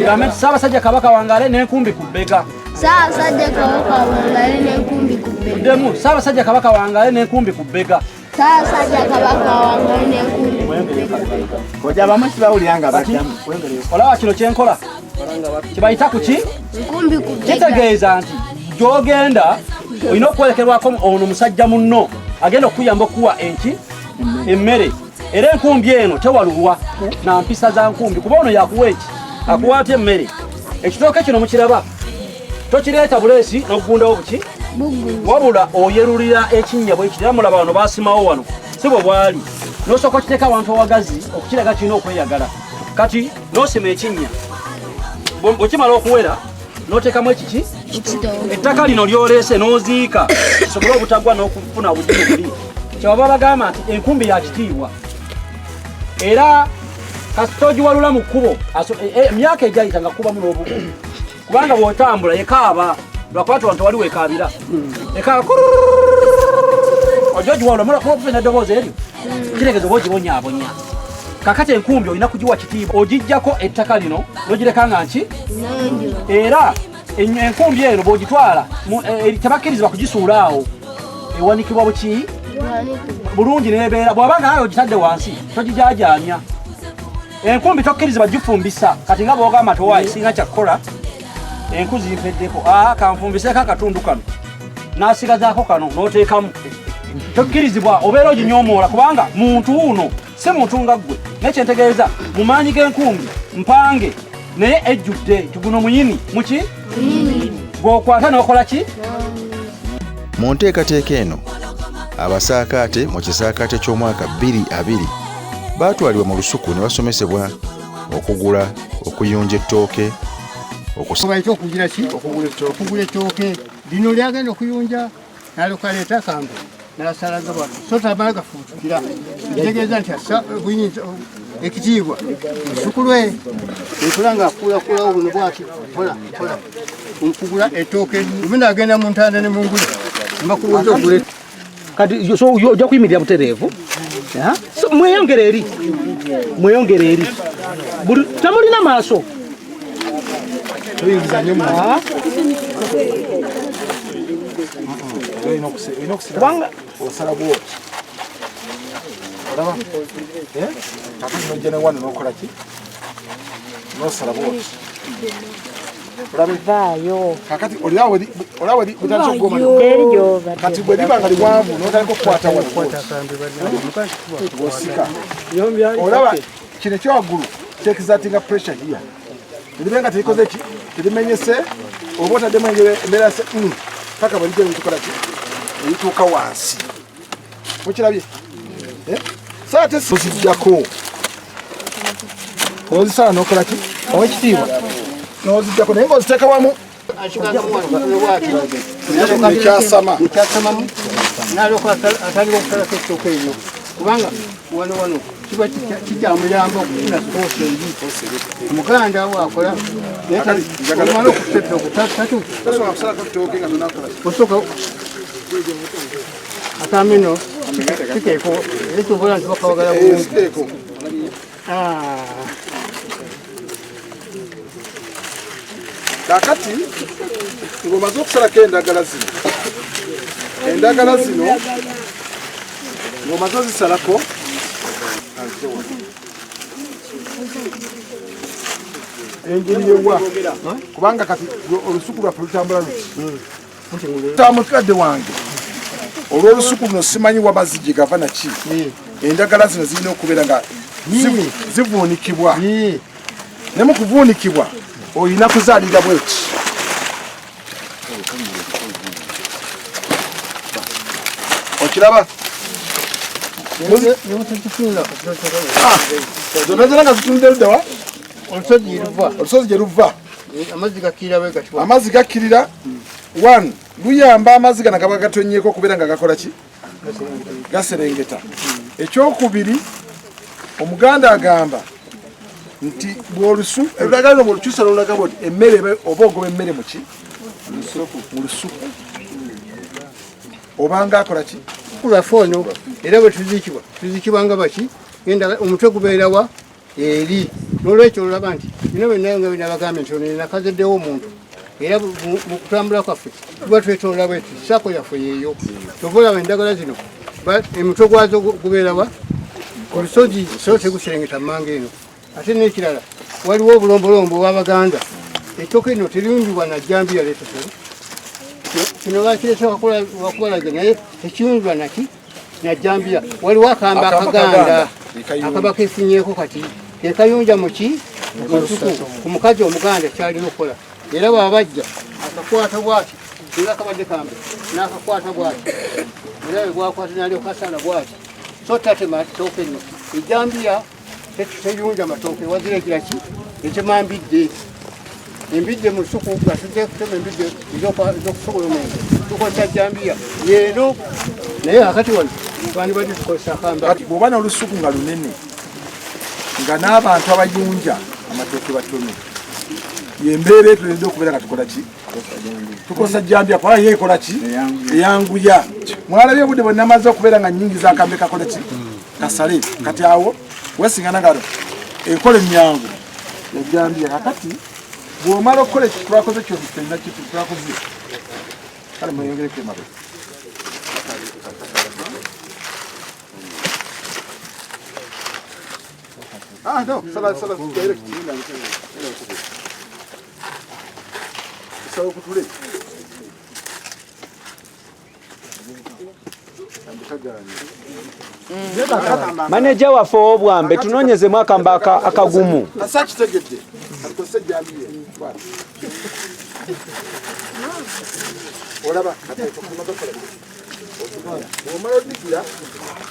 Bigambe Ssaabasajja Kabaka wangale n'enkumbi ku bbega. Ssaabasajja Kabaka wangale n'enkumbi ku bbega. Demu Ssaabasajja Kabaka wangale n'enkumbi ku bbega. Ssaabasajja Kabaka wangale n'enkumbi ku bbega. Koja bamusi bawulyanga baddamu. Olaba kino kyenkola. Kibayita ku ki? Nkumbi ku bbega. Kitegeeza nti gy'ogenda olina okwerekerwako ono musajja munno agenda okuyamba okuwa enki emmere. Era enkumbi eno tewalulwa na mpisa za nkumbi kuba ono yakuwa eki akuwa ate emmere. Ekitooke kino mukiraba tokireeta buleesi n'okugundawo buki wabula oyerulira ekinnya bwe kitera mulaba wano baasimawo wano si bwe bwali n'osooka okiteeka abantu awagazi okukiraga kirina okweyagala kati n'osima ekinnya bwekimala okuwera n'oteekamu ekiki ettaka lino lyoleese n'oziika kisobole obutagwa n'okufuna buzibu buli kyebaba bagamba nti enkumbi ya kitiibwa era kasitogiwalula mu kkubo emyaka egyayita nga kubamu n'obugu kubanga bw'otambula ekaaba lwakwata wantu waliwo ekaabira ekaaba ojo giwalula mula kuba okufuna eddoboozi eryo kitegeeza oba ogibonyaabonya kakati enkumbi olina kugiwa kitiibwa ogijjako ettaka lino n'ogireka nga nki era enkumbi eno bw'ogitwala tebakkirizibwa kugisuula awo ewanikibwa buki bulungi n'ebeera bw'abanga naye ogitadde wansi togijajaamya enkumbi tokkirizibwa gifumbisa kati nga bw'ogamba towaayi sirina kyakkola enku zimpeddeko kanfumbiseko akatundu kano n'asigazaako kano n'oteekamu tokkirizibwa obeera oginyoomoola kubanga muntu uno si muntu nga ggwe nekyentegeeza mu maanyi g'enkumbi mpange naye ejjudde tiguno muyini muki gw'okwata n'okola ki mu nteekateeka eno abasaakaate mu kisaakaate ky'omwaka 2020 baatwalibwa mu lusuku ne basomesebwa okugula okuyunja ettooke okugira ki okugula ettooke lino lyagenda okuyunja nalukaleeta kambe nalasalaga bantu so tamala gafuutukira ntegeeza nti ekitiibwa lusuku lwe ekola nga afuulakulawo buno bwati kola nkugula ettooke lubina agenda mu ntanda ne mungula mbakubuuza ogule kati ojja kuyimirira butereevu mweyongere eri temulina maaso kubanga osala bwoti olaba kakati nojja ne wano n'okola ki n'osala bwoti Vaayo. Kakati oliawo butandise okugoma kati bwe liba nga liwanvu n'otandika okukwata wosika olaba kino ekyowaggulu kyekizatinga pressure hiya eribe nga terikoze ki terimenyese oba otaddemu embeera se paka bwe lijja nitukola ki erituuka wansi mukirabye saa ate ozijjako ozisala n'okola ki owekitiibwa n'ozijjako naye ng'oziteeka wamu ekyasamamu naliokola atandika okusalako ettooka eryo kubanga wano kiba kijamuyamba okufuna soosi eri omuganda waakola omala okutepa okutatu osooka akamino kiteeko era kyobola nti bakawagala bulungi kakati ng'omaze okusalako endagala zino ng'omaze ozisalako enjiriyewa kubanga kati olusuku lwaffe lutambula luti tamukadde wange olw'olusuku luno simanyi wamazzi gye gava naki endagala zino zirina okubeera nga zivuunikibwa ne mu kuvuunikibwa olina kuzaalira bweki okiraba zonazera nga zitunudde luddawa olusozi gye luva amazzi gakkirira 1 luyamba amazzi gana gaba gatonnyeko okubeera nga gakola ki gaserengeta ekyokubiri omuganda agamba nti ebiragala lino bwolukyusa lolaga boti emmere oba ogoba emmere muki mu lusuku obanga akola ki kulaffe ono era bwe tuzikibwa nga baki omutwe gubeerawa eri N'olwekyo olaba nti bino byonna nga binabagambe nti ono nakazaddewo omuntu era mu kutambula kwaffe tuba twetoola bwetu sako yaffe yeeyo tovolaba endagala zino emutwe gwazo gubeerawa ku lusozi so teguserengeta mmanga eno ate n'ekirala waliwo obulombolombo obw'Abaganda ettooke lino teriyunjibwa na jjambiya leetosolo kino bakireeta wakubalaga naye tekiyunjibwa naki na jjambiya waliwo akamba akaganda akaba keefunyeeko kati kekayunja muki ku mukazi omuganda kyalina okukola era bw'abajja akakwata bwati era kabadde kambe n'akakwata bwati era bwakwata nalyo kasala bwati so tatema tooke nno ejjambiya teyunja matooke wazira ekiraki ekimambidde embidde mu lusuku nga tujja kutema embidde ez'okusobola omwenge tukozesa jjambiya yeeno naye akati wano twandibadde tukozesa akamba bw'oba n'olusuku nga lunene nga n'abantu abayunja amatooke batono yembeera etuledde okubeera nga tukola ki tukozesa jjambiya kubanga ye ekola ki eyanguya mwalabye obudde bwe namaze okubeera nga nnyingi zakambe kakola ki kasale kati awo wesingana ngalo ekola emyangu ejjambiya kakati bw'omala okukola twakoze kyoti tulina kitu twakoze kale mweyongereko emabe no, sala direct. So kutule. Manager waffe obwambe tunoonyezemu akamba akagumu. Asakitegedde. Alikose jambiye. Olaba kati tukumaba kola. Omala odikira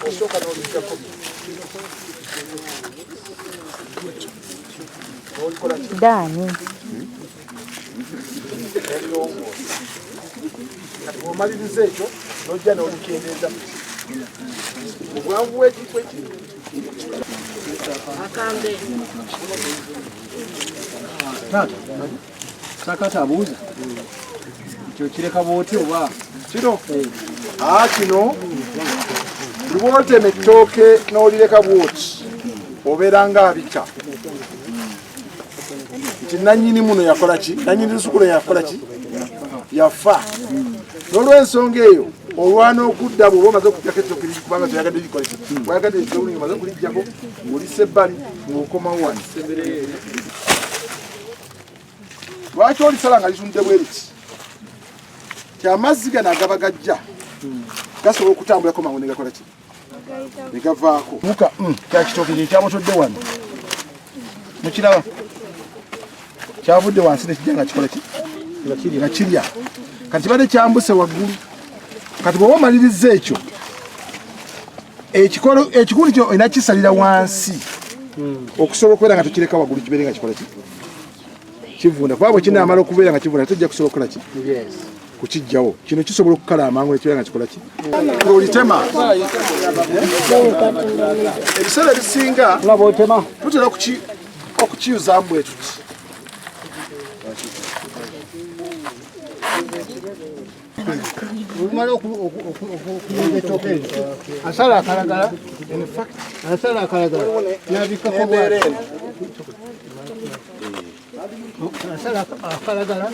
osoka n'olujjako. Dani. Omaliriza ekyo n'ojja n'olukendeeza obwangu bw'ekikweki akambe Sakate abuuza ekyo kireka bwoti oba kino kino lwotema ettooke n'olireka bwoti obeera ng'abika nti nannyini muno yakola ki nannyini lusukulo yakola ki yafa n'olw'ensonga eyo olwana okudda bw'oba omaze okugjako ettooke liri kubanga toyagadde likole ki wayagadde ettooke omaze okulijjako ng'olissa ebbali ng'okomawo wano lwaki olisala nga litunde bwe liti ti amazzi gano agaba gajja gasobola okutambulako mangu ne gakola ki ne gavaako buka kyakitooke kye kyabotodde wano mukiraba kyavudde wansi nekijja nga kikola ki nga kirya kati badde kyambuse waggulu kati bw'oba omaliriza ekyo ekikulu kyo olina kisalira wansi okusobola okubeera nga tukireka waggulu kibeere nga kikola ki kivunda kuba bwe kinaamala okubeera nga kivunda tojja kusobola okukola ki kukijjawo kino kisobola okukala amangu nekibeera nga kikola ki ng'olitema ebiseera ebisinga tutera okukiyuzaamu bwe tuti olumala okuyunga ettooke eryo asala akalagala n'abikkako bwati asala akalagala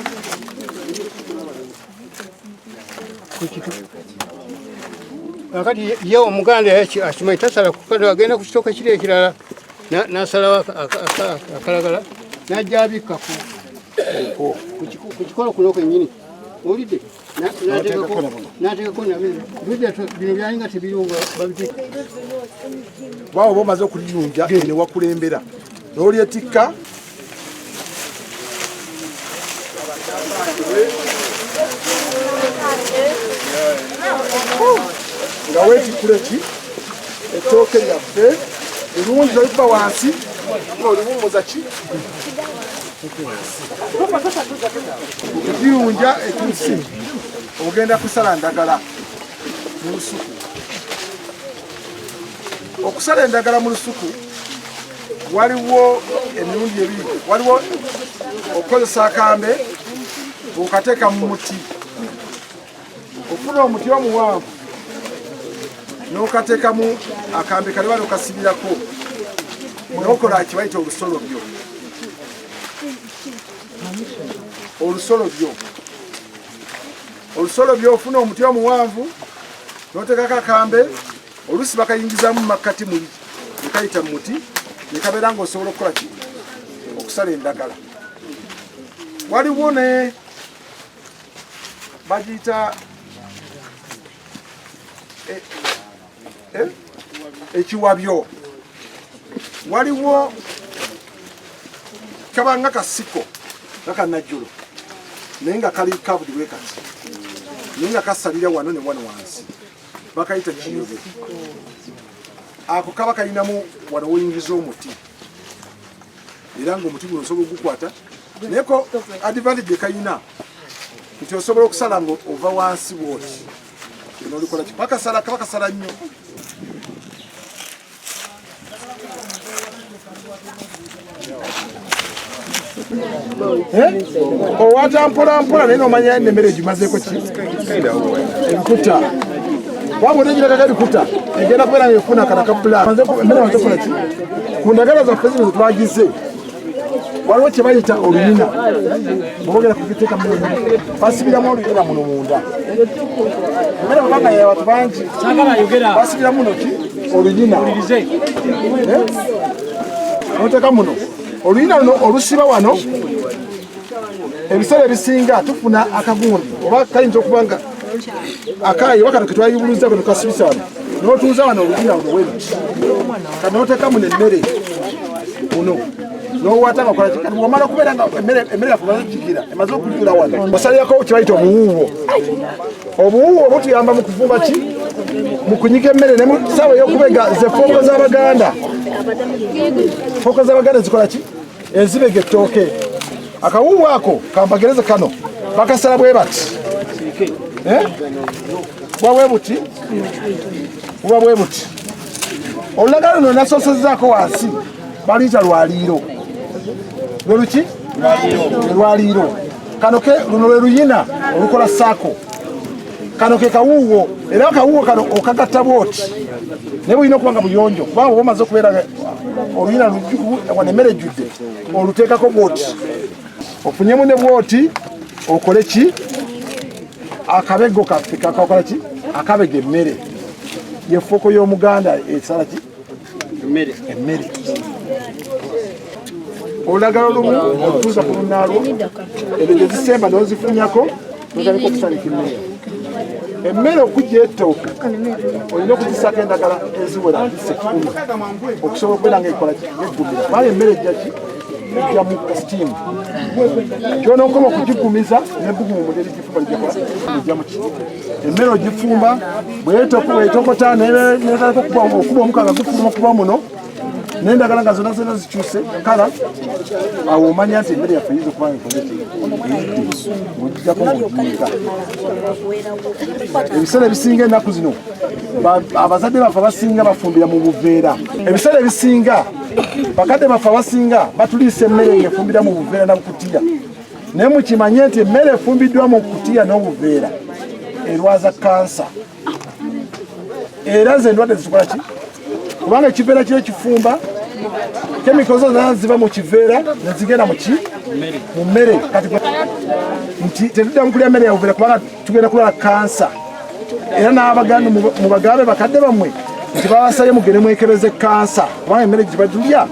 kakati ye omuganda akimanyi tasala agenda ku kitooke kiri ekirala n'asalawo akalagala n'ajja abikka ku kikolo kuno kwennyini olidde n'ateekako bino byalinga tebirunga babiteeka bwawe oba omaze okuliyunja ne wakulembera n'olyetikka nga weetikkula ki ettooke lyaffe erungi toliva wansi ng'oliwummuza ki okugirunja etuusi ogenda kusala ndagala mu lusuku okusala endagala mu lusuku waliwo emirundi ebiri waliwo okukozesa akambe okateeka mu muti ofuna omuti omuwanvu n'okateekamu akambe kali wali okasibirako n'okola kibayita olusolobyo. Olusolobyo ofuna omuti omuwanvu n'oteekako akambe olusi bakayingizamu makkati muli ne kayita mu muti ne kabeera ng'osobola okukola ki okusala endagala. Waliwo ne bagiyita ekiwabyo. Waliwo kaba nga kasiko nga kannajjulo naye nga kali kabudi bwe kati naye nga kasalira wano ne wano wansi bakayita kiyobe. Ako kaba kalinamu wano woyingiza omuti era ng'omuti guno osobola ogukwata naye ko advantage kayina nti osobola okusala ng'ova wansi bwoti n'olikola ki kaba kasala nnyo. Owata mpola naye n'omanya n'emmere gimazeeko ki ebikuta waba otegerako ebikuta egenda kubeera ngaefuna kanaka pulaani emmere maze kola ki ku ndagala zaffe zino zetwagize waliwo kye bayita oluyina obogera kugiteeka basibiramu oluyina muno munda emmere babanga yawatu bangi basibiramu muno ki oluyina noteeka muno oluyina luno olusiba wano. Ebiseera ebisinga tufuna akagundi oba kayinza okuba nga akayi oba kano ketwayibuluza kano kasibisa wano n'otuuza wano oluyina luno weruti kati n'oteeka muno emmere muno n'owata nga okola kati bw'omala okubeera nga emmere yaffe emaze okujjukira emaze okujjula wano osalirako kyebayita obuwuuwo. Obuwuuwo butuyamba mu kuvumba ki mu kunyiga emmere ne mu ssaawa ey'okubega ze fooko z'Abaganda. Fooko z'Abaganda zikola ki ezibega ettooke. Akawuuwo ako kambagereze kano bakasala bwe bati buba bwe buti olulagala luno nasosezaako wansi baluyita lwaliiro. Lweluki lwaliiro kano ke luno lwe luyina olukola saako. Kano ke kawuuwo era akawuuwo kano okagatta bwoti naye bulina okuba nga buyonjo kubanga oba omaze okubeera oluyina wano emmere ejjudde oluteekako bwoti ofunyemu ne bwoti okole ki akabego kaffe kakakola ki akabega emmere yefuuko y'Omuganda esala ki emmere. Olulagala olumu olutuuza ku lunnaalwo ezo gye zisemba n'ozifunyako notalika okusalika emmere. Emmere okujja ettooke olina okuzisako endagala eziwera 10 okusobola okubeera nga ekola eggumira kubanga emmere ejja ki ejja mu steam kyonookoma okugigumiza nebbugumu muderi gifuba lijja mu ki emmere ogifumba bwetokota netalika okuba omukanga gufuluma okuba muno n'endagala nga zonna zonna zikyuse kala awo omanya nti emmere yaffe yinza okuba ng'ojjako ng'ogiyiga. Ebiseera ebisinga ennaku zino abazadde baffe abasinga bafumbira mu buveera. Ebiseera ebisinga bakadde baffe abasinga batuliisa emmere ng'efumbira mu buveera na bukutiya naye mukimanye nti emmere efumbiddwa mu kutiya n'obuveera erwaza kansa era nze endwadde zikola ki kubanga ekiveera kiri ekifumba kemiko zonna ziva mu kiveera nezigenda mu mmere kati nti tetuddamu kulya mmere yabuveera kubanga tugenda kulwala kansa. Era n'Abaganda mu bagambe bakadde bammwe nti babasabye mugende mwekebeze kansa kubanga emmere gye bagirya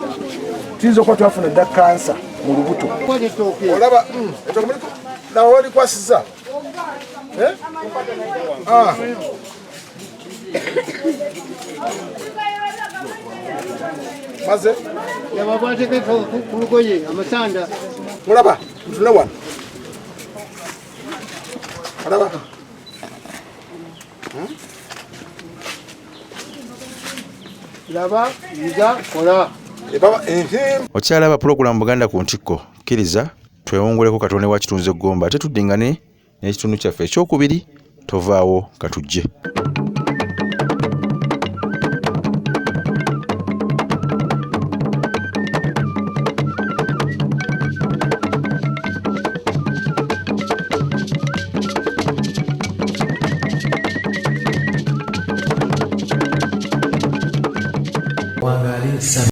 tuyinza okuba twafuna dda kansa mu lubuto. Olaba nawe walikwasiza maze yababatekeko ku lugoye amasanda mulaba ntule wano olaba laba yiga kola okyalaba pulogulaamu Buganda ku ntikko kkiriza twewongoleko Katonda wa kitunze Gomba ate tuddingane n'ekitundu kyaffe ekyokubiri tovaawo katujje.